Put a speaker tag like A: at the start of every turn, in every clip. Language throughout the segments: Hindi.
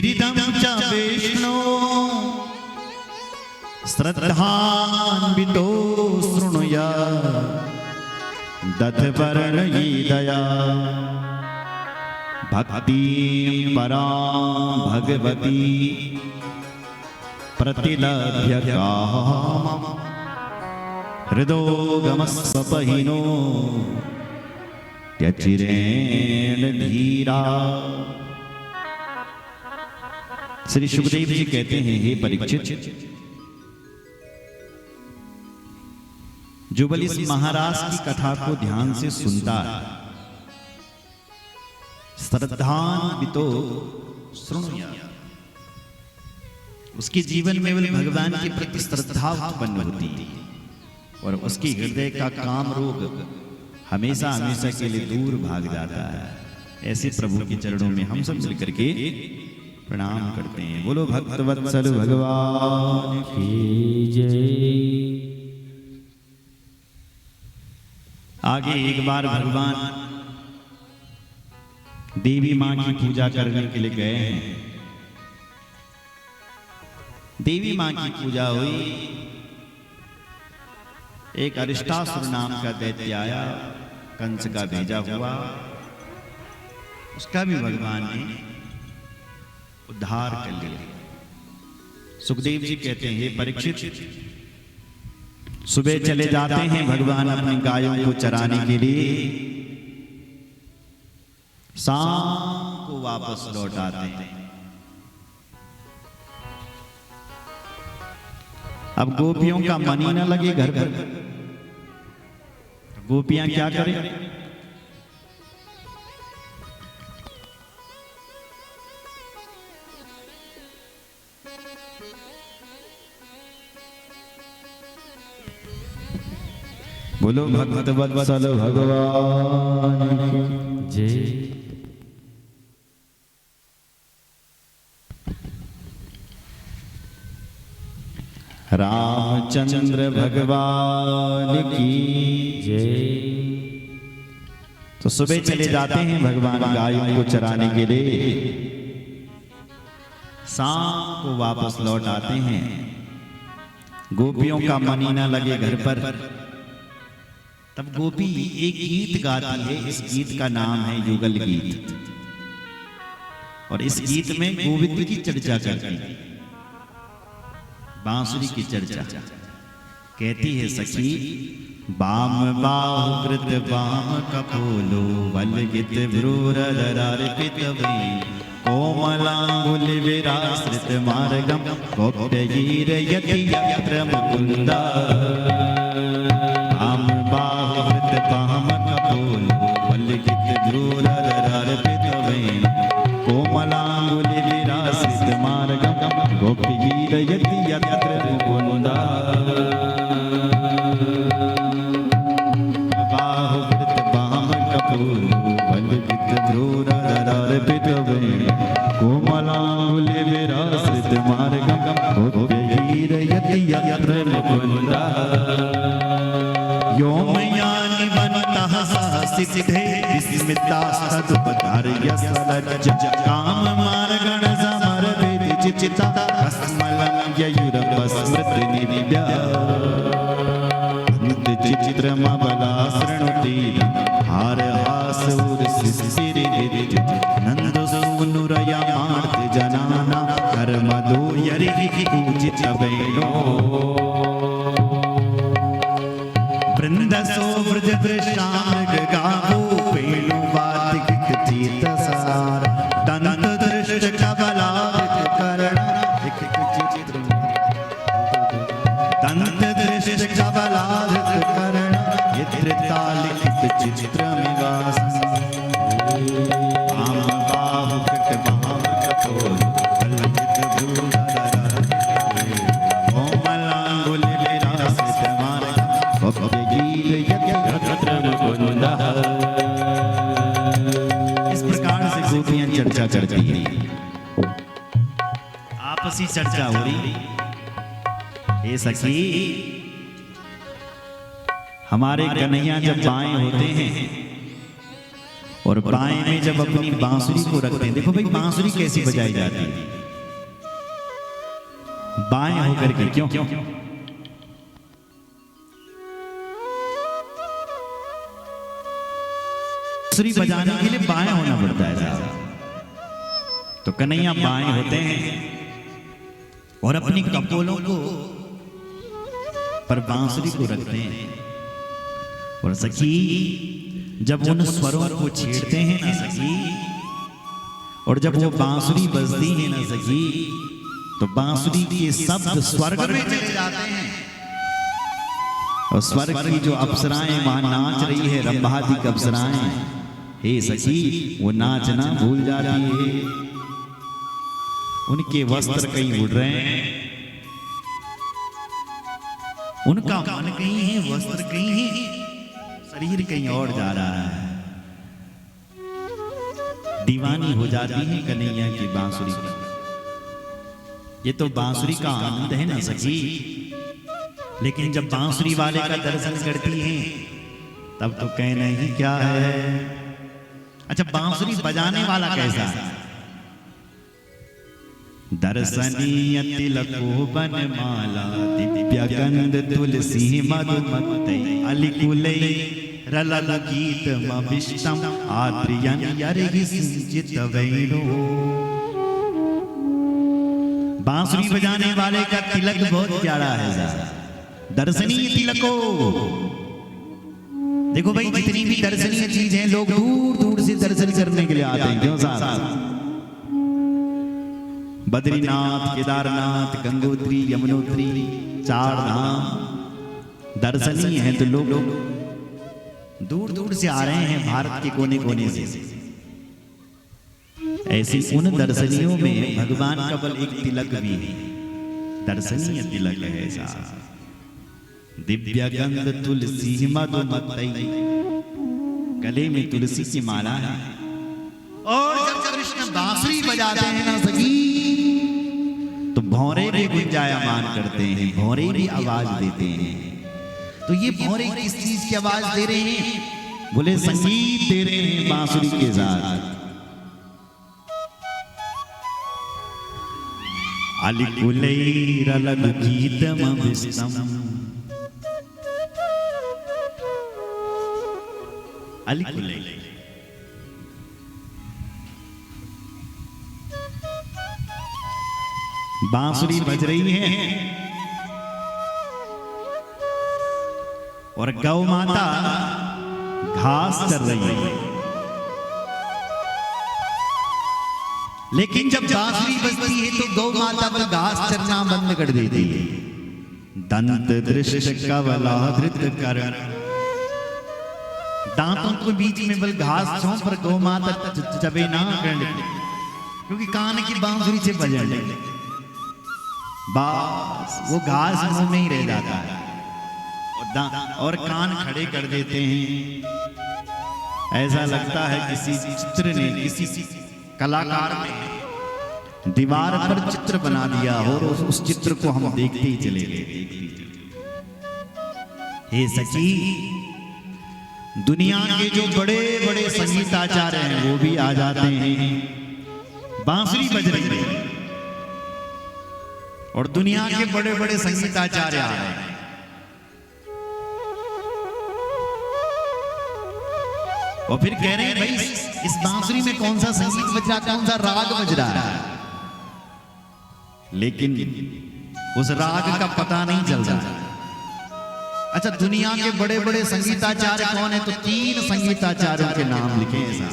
A: बिरिदं च विष्णो श्रद्धान्वितो शृणुयात् दत्तवर्णयीदया भक्तिं परां भगवती प्रतिलभ्य कामम् हृदोगमस्वपहिनो त्यचिरेण धीरा। श्री सुखदेव जी कहते हैं, हे परीक्षित, जो बल इस महाराज की कथा को ध्यान से सुनता है, श्रद्धान्वितो शृणुयात्, उसके जीवन में बल भगवान के प्रति श्रद्धा उत्पन्न होती है और उसके हृदय का काम रोग हमेशा हमेशा के लिए दूर भाग जाता है। ऐसे प्रभु के चरणों में हम सब मिलकर के प्रणाम करते हैं। बोलो भक्तवत्सल भगवान की जय। आगे एक बार भगवान देवी मां की पूजा करने के लिए गए हैं। देवी मां की पूजा हुई, एक अरिष्टासुर नाम का दैत्य आया, कंस का भेजा हुआ, उसका भी भगवान ने उद्धार कर लिया। सुखदेव जी कहते हैं, हे परीक्षित, सुबह चले जाते हैं भगवान अपनी गायों को चराने के लिए, शाम को वापस लौट आते हैं। अब गोपियों का मन ही ना लगे घर पर, गोपियां क्या करें? बोलो भक्तवत्सल भगवान की जय। रामचंद्र भगवान की जय। तो सुबह चले जाते हैं भगवान गायों को चराने के लिए, शाम को वापस लौट आते हैं। गोपियों का मन ही ना लगे घर पर, तब गोपी एक गीत गाती है। इस गीत का नाम है युगल गीत, और इस गीत में गोविंद की चर्चा करती है, बांसुरी की चर्चा। कहती है सखी, बाम बाहु कृत बाम कपोलो वल्गित भ्रूरदरार्पित वै कोमलांगुल विराश्रित मार्गम गोप्यगीरयति यत्र मुकुंदा। बाम बाहु कृत बाम कपोलो वल्गित भ्रूरदरार्पित वै कोमलांगुल विराश्रित मार्गम गोप्यगीरयति यत्र मुकुंदा। बाहुकृत बाम कपोलो वल्गित भ्रूरदरार्पित वै कोमलांगुल विराश्रित मार्गम गोप्यगीरयति यत्र मुकुंदा। व्योमयानि वनतः सहसिद्धे विस्मितास्तदुपधार्य सलज्ज काम मार्गण समरवेति चिचिता कस्मलं ययुरपस्मृति निव्या। चित्रमबला शृणुति हार हास उर्सिरिरिरिज नंद सूनुरया मार्त जनाना कर्मदो यरि पूजित वैनो। वृंदसो व्रज दृष्टार्ग गावो वेणुवादिक चेतसार दंत दृष्ट कबलादिक करण चित्र दंत दृष्ट कबलादिक करण यत्रितालिक चित्रमिवास। आम बाहु कृत बाम कपोल वल्गित भ्रूरदरार्पित कोमलांगुल विराश्रित मार्गम गोप्यगीरयति यत्र मुकुंदा। इस प्रकार से गोपियां चर्चा करती हैं, आपसी चर्चा हो रही। हे सखी, हमारे कन्हैया जब बाएं होते हैं और बाएं में जब अपनी बांसुरी को रखते हैं, देखो भाई बांसुरी कैसी बजाई जाती है, बाएं होकर के। क्यों? बांसुरी बजाने के लिए बाएं होना पड़ता है साहब। तो कन्हैया बाएं होते हैं और अपनी कपोलों को पर बांसुरी को रखते हैं। और सखी जब उन स्वरों को छेड़ते हैं ना सखी, और जब वो बांसुरी बजती है ना सखी, तो बांसुरी के शब्द स्वर्ग में चले जाते हैं। और स्वर्ग की जो अप्सराएं वहां नाच रही है, रंभादिक अप्सराएं, हे सखी वो नाचना भूल जाती है। उनके वस्त्र कहीं उड़ रहे हैं, उनका मन कहीं है, वस्त्र कहीं है, शरीर कहीं और जा रहा है। दीवानी हो जाती है कन्हैया की बांसुरी की। ये तो बांसुरी का आनंद है ना सखी। लेकिन जब बांसुरी वाले का दर्शन करती हैं तब तो कहना ही क्या है। अच्छा, बांसुरी बजाने वाला कैसा है? दर्शनीय तिलको बनमाला दिव्य गंध तुलसी मधुमते अलिकुले रलल गीत मविष्टम आद्रियन यरहि सिंचित वैरो। बांसुरी बजाने वाले का तिलक बहुत प्यारा है। दर्शनीय तिलको, देखो भाई जितनी भी दर्शनीय चीज है लोग दूर दूर से दर्शन करने के लिए आते हैं। क्यों साहब? बद्रीनाथ, केदारनाथ, गंगोत्री, यमुनोत्री, 4 धाम दर्शनीय हैं, तो लोग दूर दूर से आ रहे हैं भारत के कोने कोने से। ऐसी उन दर्शनियों में भगवान का बल एक तिलक भी है, दर्शनीय तिलक है साहब। दिव्य गंध तुलसी मधुमते, गले में तुलसी की माला है। और जब कृष्ण बांसुरी बजाते हैं ना सखी, तो भौरे भी गुंजायमान करते हैं, भौरे भी आवाज देते हैं। तो ये भौरे किस चीज की आवाज दे रहे हैं? बोले संगीत दे रहे हैं बांसुरी के साथ। अलिकुलैरलग गीतमविष्टम, अलिकुलै बांसुरी बज रही है और गौ माता घास चर रही है। लेकिन जब बांसुरी बजती है तो गौ माता पर घास चरना बंद कर देती है। दंत दृष्ट कवला धृत कर, दांतों के बीच में बल घास छों पर गौ माता चबे ना करने, क्योंकि कान की बांसुरी से बजने बस वो घास मुंह में ही रह जाता है और कान खड़े कर देते हैं। ऐसा लगता है किसी चित्र ने, किसी कलाकार ने दीवार पर चित्र बना दिया और उस चित्र को हम देखते ही चले गए। हे सखी, दुनिया के जो बड़े बड़े संगीताचार्य हैं वो भी आ जाते हैं, बांसुरी बज रही है और दुनिया के बड़े बड़े संगीताचार्य आ रहे हैं। और फिर कह रहे हैं भाई इस बांसुरी में कौन सा संगीत बज रहा, कौन सा राग बज रहा है, लेकिन उस राग का पता नहीं चल रहा। अच्छा, दुनिया के बड़े बड़े संगीताचार्य कौन है? तो 3 संगीताचार्यों के नाम लिखे हैं।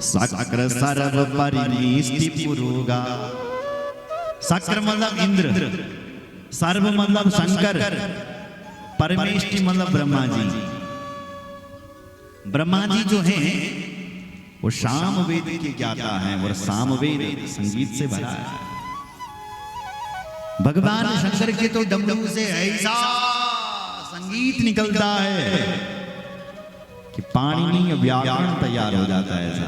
A: शक्र सर्व परिनिष्टि पुरोगा, शक्र मतलब इंद्र, सर्व मतलब शंकर, परमेष्टि मतलब ब्रह्मा जी। ब्रह्मा जी जो हैं वो सामवेद के ज्ञाता हैं और सामवेद संगीत से भरा है। भगवान शंकर के तो डमरू से ऐसा संगीत निकलता है कि पाणिनीय व्याकरण तैयार हो जाता है। ऐसा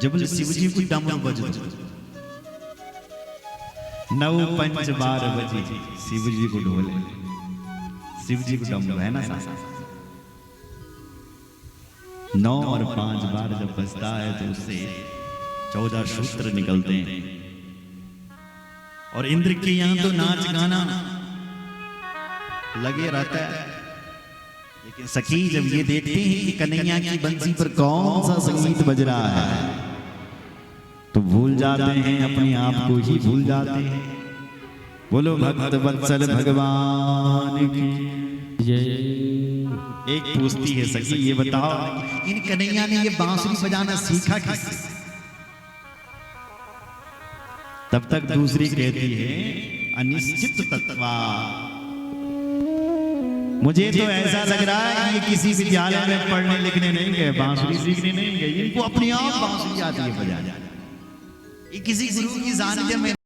A: जब शिव जी को डमरू बजे 9 5 12 बजे शिव जी को ढोले, शिव जी को डमरू है ना। 9 और 5 बार जब बजता है तो उससे 14 सूत्र निकलते हैं। और इंद्र के यहां तो नाच गाना लगे रहता है, लेकिन सखी जब ये देखते हैं कि कन्हैया की बंसी पर कौन सा संगीत बज रहा है तो भूल जाते हैं, अपने आप को ही भूल जाते हैं। बोलो भक्त वत्सल भगवान की जय। एक पूछती है सखी, ये बताओ इन कन्हैया ने ये बांसुरी बजाना सीखा किससे? तब तक दूसरी कहती है अनिश्चित तत्वा। मुझे तो ऐसा लग रहा है कि ये किसी विद्यालय में पढ़ने लिखने नहीं गए, बांसुरी सीखने नहीं गए, इनको अपने आप बांसुरी आती है बजाना। ये किसी गुरु की सानिध्य में